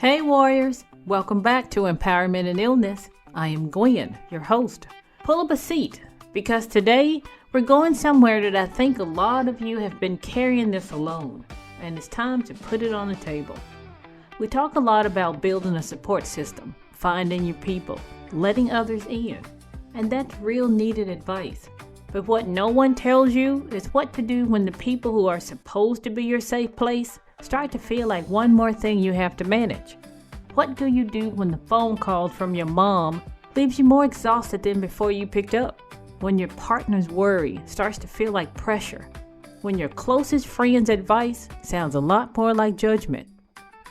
Hey warriors, welcome back to Empowerment and Illness. I am Gwen, your host. Pull up a seat because today we're going somewhere that I think a lot of you have been carrying this alone, and it's time to put it on the table. We talk a lot about building a support system, finding your people, letting others in, and that's real needed advice. But what no one tells you is what to do when the people who are supposed to be your safe place start to feel like one more thing you have to manage. What do you do when the phone call from your mom leaves you more exhausted than before you picked up? When your partner's worry starts to feel like pressure? When your closest friend's advice sounds a lot more like judgment?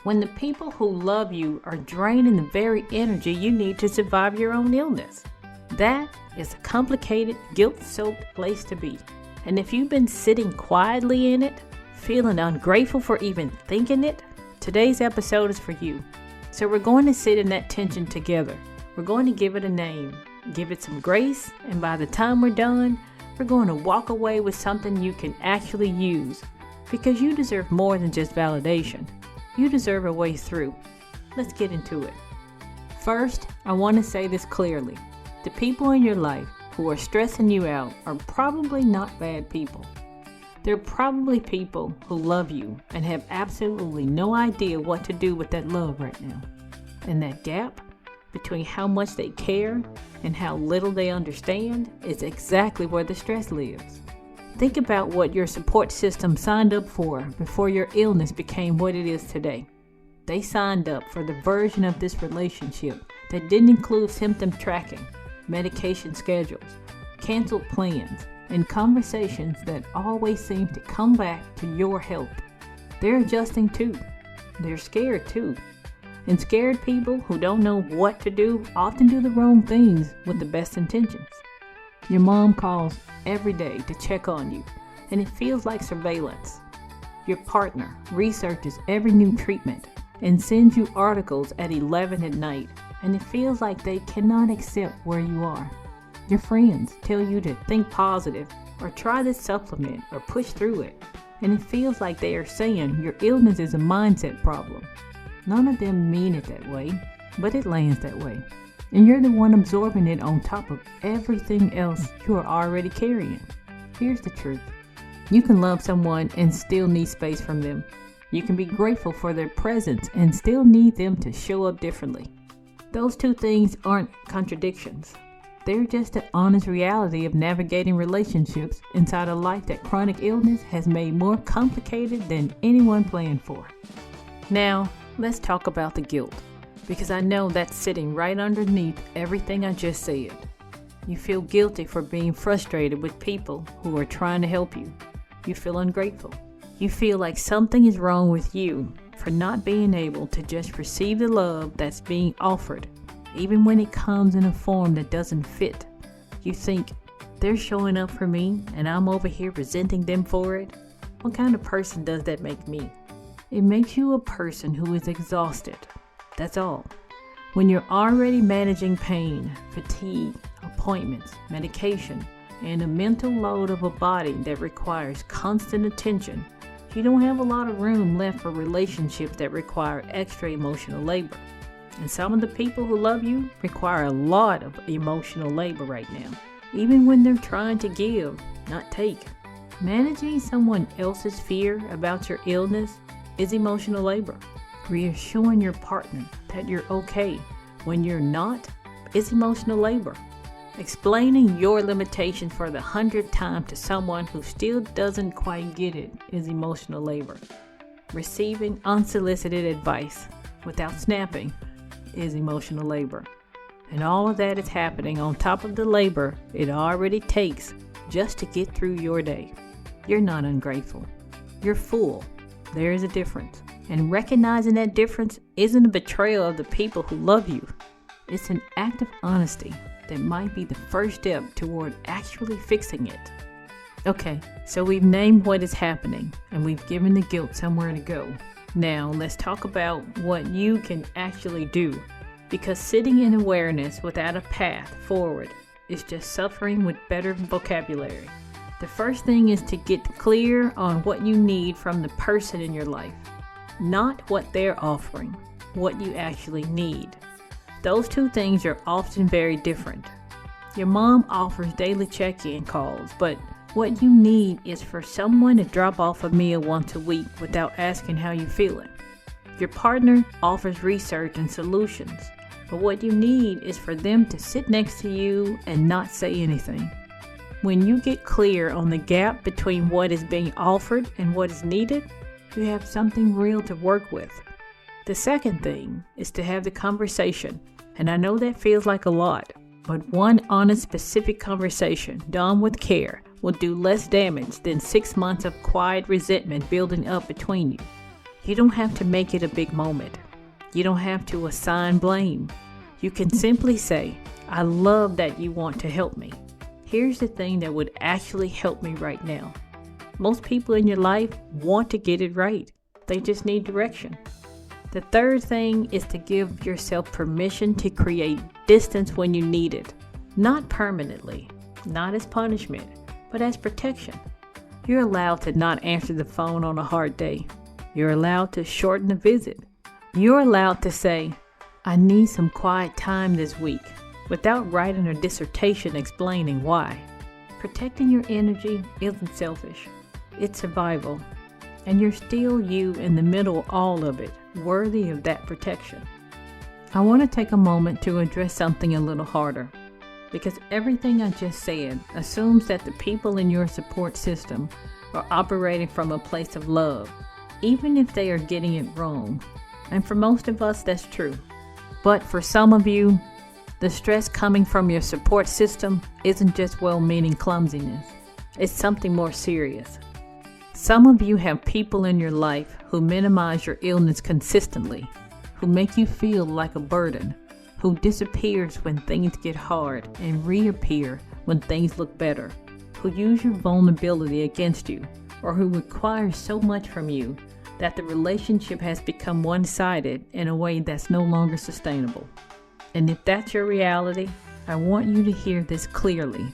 When the people who love you are draining the very energy you need to survive your own illness? That is a complicated, guilt-soaked place to be. And if you've been sitting quietly in it, feeling ungrateful for even thinking it, today's episode is for you. So we're going to sit in that tension together. We're going to give it a name, give it some grace, and by the time we're done, we're going to walk away with something you can actually use. Because you deserve more than just validation. You deserve a way through. Let's get into it. First, I want to say this clearly. The people in your life who are stressing you out are probably not bad people. They're probably people who love you and have absolutely no idea what to do with that love right now. And that gap between how much they care and how little they understand is exactly where the stress lives. Think about what your support system signed up for before your illness became what it is today. They signed up for the version of this relationship that didn't include symptom tracking, medication schedules, canceled plans, and conversations that always seem to come back to your help. They're adjusting too. They're scared too. And scared people who don't know what to do often do the wrong things with the best intentions. Your mom calls every day to check on you, and it feels like surveillance. Your partner researches every new treatment and sends you articles at 11 at night, and it feels like they cannot accept where you are. Your friends tell you to think positive or try this supplement or push through it, and it feels like they are saying your illness is a mindset problem. None of them mean it that way, but it lands that way, and you're the one absorbing it on top of everything else you are already carrying. Here's the truth. You can love someone and still need space from them. You can be grateful for their presence and still need them to show up differently. Those two things aren't contradictions. They're just the honest reality of navigating relationships inside a life that chronic illness has made more complicated than anyone planned for. Now, let's talk about the guilt, because I know that's sitting right underneath everything I just said. You feel guilty for being frustrated with people who are trying to help you. You feel ungrateful. You feel like something is wrong with you for not being able to just receive the love that's being offered. Even when it comes in a form that doesn't fit, you think, they're showing up for me and I'm over here resenting them for it. What kind of person does that make me? It makes you a person who is exhausted. That's all. When you're already managing pain, fatigue, appointments, medication, and a mental load of a body that requires constant attention, you don't have a lot of room left for relationships that require extra emotional labor. And some of the people who love you require a lot of emotional labor right now, even when they're trying to give, not take. Managing someone else's fear about your illness is emotional labor. Reassuring your partner that you're okay when you're not is emotional labor. Explaining your limitation for the 100th time to someone who still doesn't quite get it is emotional labor. Receiving unsolicited advice without snapping is emotional labor. And all of that is happening on top of the labor it already takes just to get through your day. You're not ungrateful. You're full. There is a difference. And recognizing that difference isn't a betrayal of the people who love you. It's an act of honesty that might be the first step toward actually fixing it. Okay, so we've named what is happening and we've given the guilt somewhere to go. Now, let's talk about what you can actually do, because sitting in awareness without a path forward is just suffering with better vocabulary. The first thing is to get clear on what you need from the person in your life, not what they're offering. what you actually need. Those two things are often very different. Your mom offers daily check-in calls, but what you need is for someone to drop off a meal once a week without asking how you're feeling. Your partner offers research and solutions, but what you need is for them to sit next to you and not say anything. When you get clear on the gap between what is being offered and what is needed, you have something real to work with. The second thing is to have the conversation, and I know that feels like a lot, but one honest, specific conversation done with care will do less damage than 6 months of quiet resentment building up between you. You don't have to make it a big moment. You don't have to assign blame. You can simply say, I love that you want to help me. Here's the thing that would actually help me right now. Most people in your life want to get it right. They just need direction. The third thing is to give yourself permission to create distance when you need it. Not permanently, not as punishment, but as protection. You're allowed to not answer the phone on a hard day. You're allowed to shorten the visit. You're allowed to say, I need some quiet time this week, without writing a dissertation explaining why. Protecting your energy isn't selfish. It's survival. And you're still you in the middle of all of it, worthy of that protection. I want to take a moment to address something a little harder, because everything I just said assumes that the people in your support system are operating from a place of love, even if they are getting it wrong. And for most of us, that's true. But for some of you, the stress coming from your support system isn't just well-meaning clumsiness. It's something more serious. Some of you have people in your life who minimize your illness consistently, who make you feel like a burden, who disappears when things get hard and reappear when things look better, who use your vulnerability against you, or who require so much from you that the relationship has become one-sided in a way that's no longer sustainable. And if that's your reality, I want you to hear this clearly.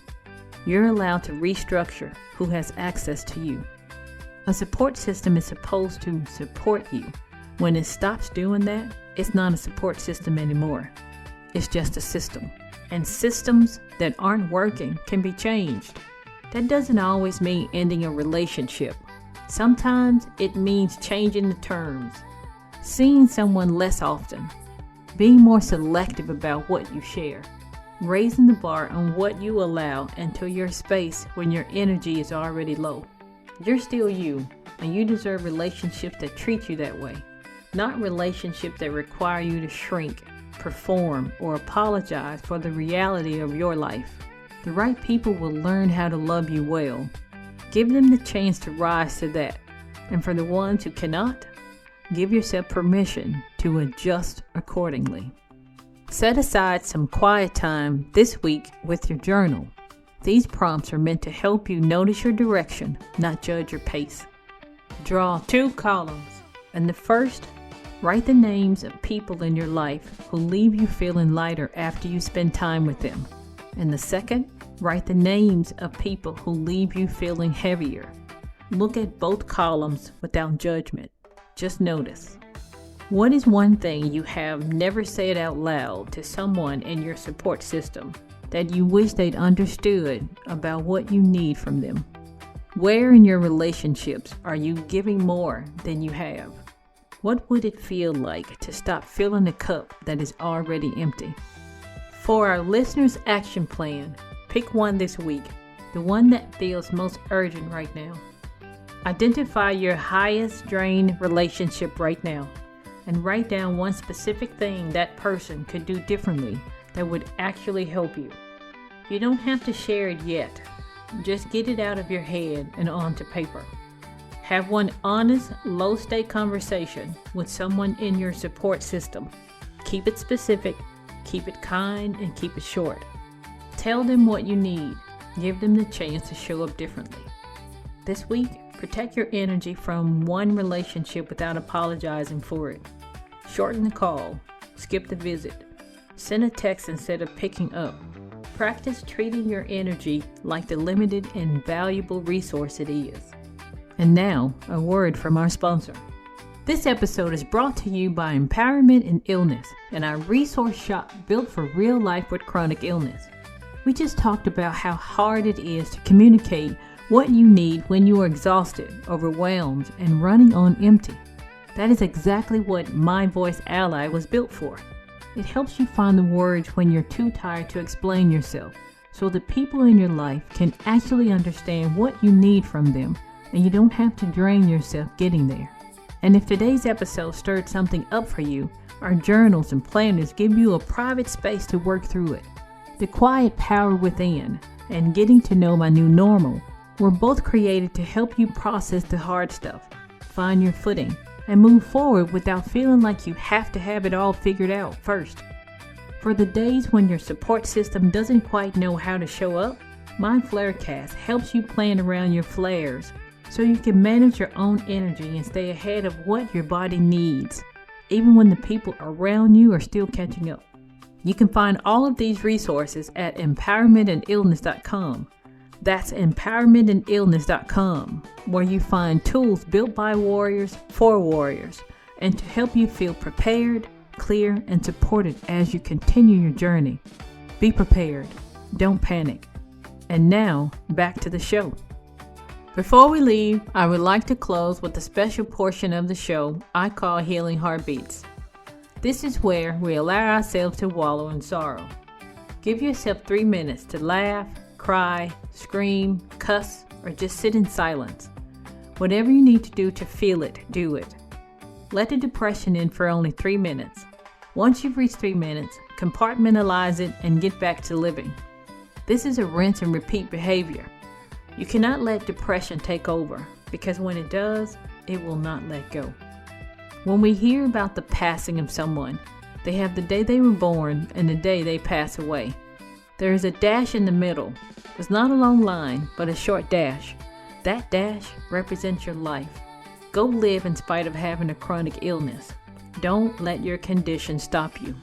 You're allowed to restructure who has access to you. A support system is supposed to support you. When it stops doing that, it's not a support system anymore. It's just a system. And systems that aren't working can be changed. That doesn't always mean ending a relationship. Sometimes it means changing the terms, seeing someone less often, being more selective about what you share, raising the bar on what you allow into your space when your energy is already low. You're still you, and you deserve relationships that treat you that way, not relationships that require you to shrink, perform, or apologize for the reality of your life. The right people will learn how to love you well. Give them the chance to rise to that. And for the ones who cannot, give yourself permission to adjust accordingly. Set aside some quiet time this week with your journal. These prompts are meant to help you notice your direction, not judge your pace. Draw 2 columns. In the first, write the names of people in your life who leave you feeling lighter after you spend time with them. In the second, write the names of people who leave you feeling heavier. Look at both columns without judgment. Just notice. What is one thing you have never said out loud to someone in your support system that you wish they'd understood about what you need from them? Where in your relationships are you giving more than you have? What would it feel like to stop filling a cup that is already empty? For our listeners' action plan, pick one this week, the one that feels most urgent right now. Identify your highest drained relationship right now and write down one specific thing that person could do differently that would actually help you. You don't have to share it yet. Just get it out of your head and onto paper. Have one honest, low-stake conversation with someone in your support system. Keep it specific, keep it kind, and keep it short. Tell them what you need. Give them the chance to show up differently. This week, protect your energy from one relationship without apologizing for it. Shorten the call. Skip the visit. Send a text instead of picking up. Practice treating your energy like the limited and valuable resource it is. And now, a word from our sponsor. This episode is brought to you by Empowerment in Illness and our resource shop built for real life with chronic illness. We just talked about how hard it is to communicate what you need when you are exhausted, overwhelmed, and running on empty. That is exactly what My Voice Ally was built for. It helps you find the words when you're too tired to explain yourself, so the people in your life can actually understand what you need from them, and you don't have to drain yourself getting there. And if today's episode stirred something up for you, our journals and planners give you a private space to work through it. The Quiet Power Within and Getting to Know My New Normal were both created to help you process the hard stuff, find your footing, and move forward without feeling like you have to have it all figured out first. For the days when your support system doesn't quite know how to show up, My Flarecast helps you plan around your flares so you can manage your own energy and stay ahead of what your body needs, even when the people around you are still catching up. You can find all of these resources at empowermentandillness.com. That's empowermentandillness.com, where you find tools built by warriors for warriors, and to help you feel prepared, clear, and supported as you continue your journey. Be prepared. Don't panic. And now, back to the show. Before we leave, I would like to close with a special portion of the show I call Healing Heartbeats. This is where we allow ourselves to wallow in sorrow. Give yourself 3 minutes to laugh, cry, scream, cuss, or just sit in silence. Whatever you need to do to feel it, do it. Let the depression in for only 3 minutes. Once you've reached 3 minutes, compartmentalize it and get back to living. This is a rinse and repeat behavior. You cannot let depression take over, because when it does, it will not let go. When we hear about the passing of someone, they have the day they were born and the day they pass away. There is a dash in the middle. It's not a long line, but a short dash. That dash represents your life. Go live in spite of having a chronic illness. Don't let your condition stop you.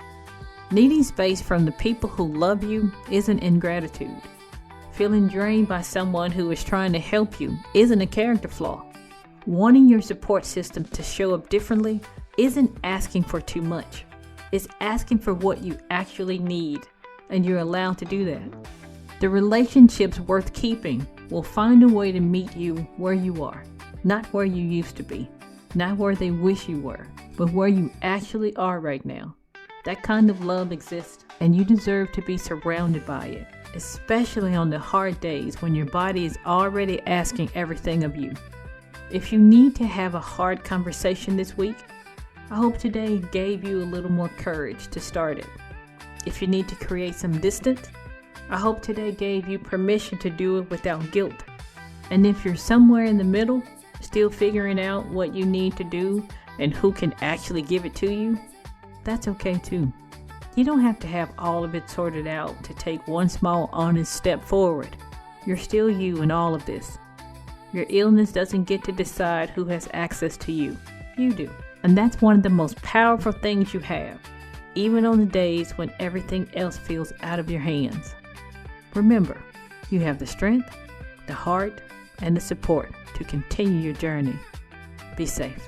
Needing space from the people who love you isn't ingratitude. Feeling drained by someone who is trying to help you isn't a character flaw. Wanting your support system to show up differently isn't asking for too much. It's asking for what you actually need, and you're allowed to do that. The relationships worth keeping will find a way to meet you where you are, not where you used to be, not where they wish you were, but where you actually are right now. That kind of love exists, and you deserve to be surrounded by it, especially on the hard days when your body is already asking everything of you. If you need to have a hard conversation this week, I hope today gave you a little more courage to start it. If you need to create some distance, I hope today gave you permission to do it without guilt. And if you're somewhere in the middle, still figuring out what you need to do and who can actually give it to you, that's okay too. You don't have to have all of it sorted out to take one small honest step forward. You're still you in all of this. Your illness doesn't get to decide who has access to you. You do. And that's one of the most powerful things you have, even on the days when everything else feels out of your hands. Remember, you have the strength, the heart, and the support to continue your journey. Be safe.